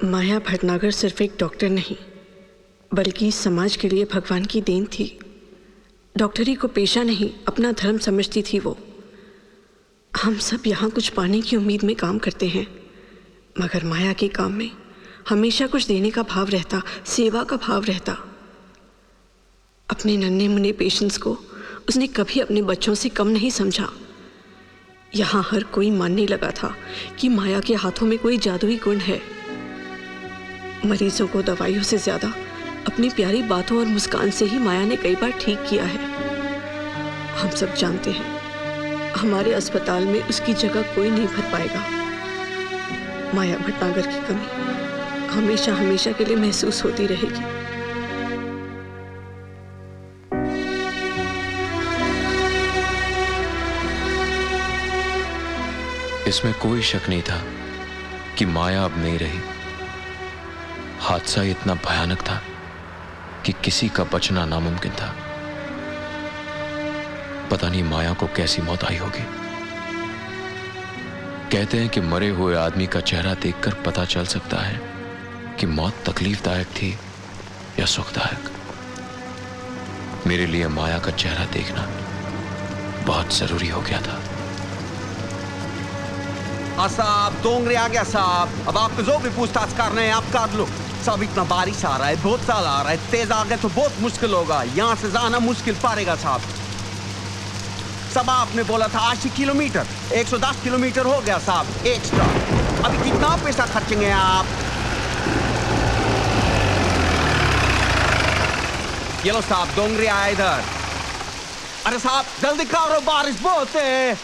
माया भटनागर सिर्फ एक डॉक्टर नहीं बल्कि समाज के लिए भगवान की देन थी। डॉक्टरी को पेशा नहीं अपना धर्म समझती थी वो। हम सब यहाँ कुछ पाने की उम्मीद में काम करते हैं, मगर माया के काम में हमेशा कुछ देने का भाव रहता, सेवा का भाव रहता। अपने नन्हे मुन्ने पेशेंट्स को उसने कभी अपने बच्चों से कम नहीं समझा। यहाँ हर कोई मानने लगा था कि माया के हाथों में कोई जादुई गुण है। मरीजों को दवाइयों से ज्यादा अपनी प्यारी बातों और मुस्कान से ही माया ने कई बार ठीक किया है। हम सब जानते हैं हमारे अस्पताल में उसकी जगह कोई नहीं भर पाएगा। माया भटनागर की कमी हमेशा हमेशा के लिए महसूस होती रहेगी। इसमें कोई शक नहीं था कि माया अब नहीं रही। हादसा इतना भयानक था कि किसी का बचना नामुमकिन था। पता नहीं माया को कैसी मौत आई होगी। कहते हैं कि मरे हुए आदमी का चेहरा देखकर पता चल सकता है कि मौत तकलीफदायक थी या सुखदायक। मेरे लिए माया का चेहरा देखना बहुत जरूरी हो गया था। साहब डोंगरे आ गया साहब। अब आपको जो भी पूछताछ करना है आप कर लो। सब इतना बारिश आ रहा है, बहुत साल आ रहा है, तेज आ गए तो बहुत मुश्किल होगा। यहाँ से जाना मुश्किल पड़ेगा साहब। सब आपने बोला था 80 किलोमीटर, 110 किलोमीटर हो गया साहब एक्स्ट्रा। अभी कितना पैसा खर्चेंगे आप? ये लो साहब डोंगरे आया इधर। अरे साहब जल्दी करो, बारिश बहुत है।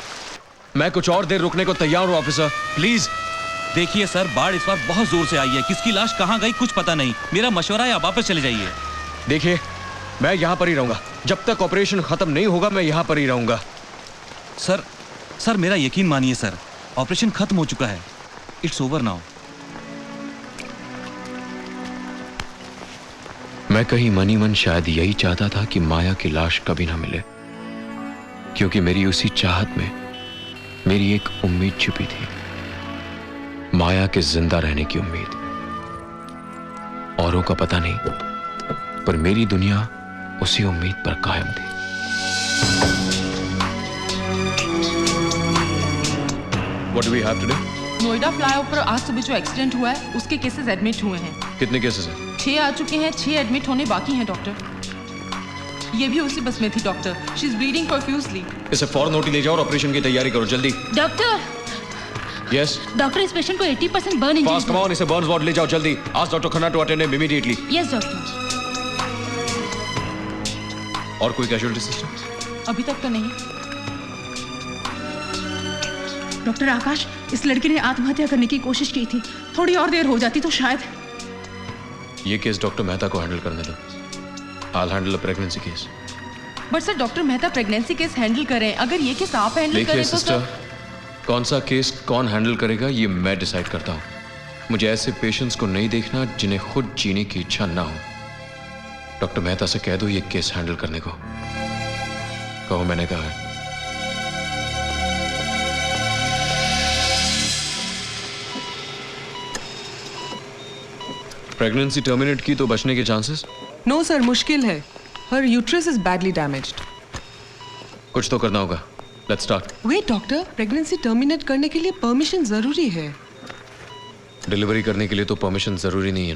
मैं कुछ और देर रुकने को तैयार हूं ऑफिसर, प्लीज। देखिए सर, बाढ़ इस बार बहुत जोर से आई है। किसकी लाश कहाँ गई कुछ पता नहीं। मेरा मशवरा है आप वापस चले जाइए। देखिए मैं यहां पर ही रहूंगा जब तक ऑपरेशन खत्म नहीं होगा। मैं यहां पर ही रहूंगा। सर मेरा यकीन मानिए सर, ऑपरेशन खत्म हो चुका है। It's over now. मैं कहीं मनी मन शायद यही चाहता था कि माया की लाश कभी ना मिले, क्योंकि मेरी उसी चाहत में मेरी एक उम्मीद छुपी थी, माया के जिंदा रहने की उम्मीद। औरों का पता नहीं, पर मेरी दुनिया उसी उम्मीद पर कायम थी। What do we have today? Noida flyover पर आज सुबह जो एक्सीडेंट हुआ है उसके केसेस एडमिट हुए हैं। कितने केसेस हैं? 6 आ चुके हैं, 6 एडमिट होने बाकी हैं डॉक्टर। ये भी उसी बस में थी doctor. She is bleeding profusely. इसे फौरन ओटी ले जाओ और ऑपरेशन की तैयारी करो जल्दी। डॉक्टर। यस डॉक्टर, इस पेशेंट को 80% burn injury. Fast come on, इसे बर्न्स वार्ड ले जाओ जल्दी। Ask doctor Khanna to attend him immediately. Yes doctor. और कोई कैजुअलिटी सिस्टम? अभी तक तो नहीं। डॉक्टर आकाश, इस लड़की ने आत्महत्या करने की कोशिश की थी। थोड़ी और देर हो जाती तो शायद। ये केस डॉक्टर मेहता को हैंडल करने दो। I'll handle a pregnancy case. But sir doctor Mehta pregnancy case handle करें। अगर ये केस आप हैंडल देखिए करें तो सिस्टर, कौन सा केस कौन हैंडल करेगा ये मैं डिसाइड करता हूँ। मुझे ऐसे पेशेंट्स को नहीं देखना जिन्हें खुद जीने की इच्छा ना हो। डॉक्टर मेहता से कह दो ये केस हैंडल करने को। कहो मैंने कहा है। प्रेगनेंसी टर्मिनेट की तो बचने के चांसेस? नो सर, मुश्किल है। Her uterus is badly damaged. कुछ तो करना होगा। Let's start. Wait doctor, pregnancy terminate करने के लिए परमिशन जरूरी है। डिलीवरी करने के लिए तो परमिशन जरूरी नहीं है।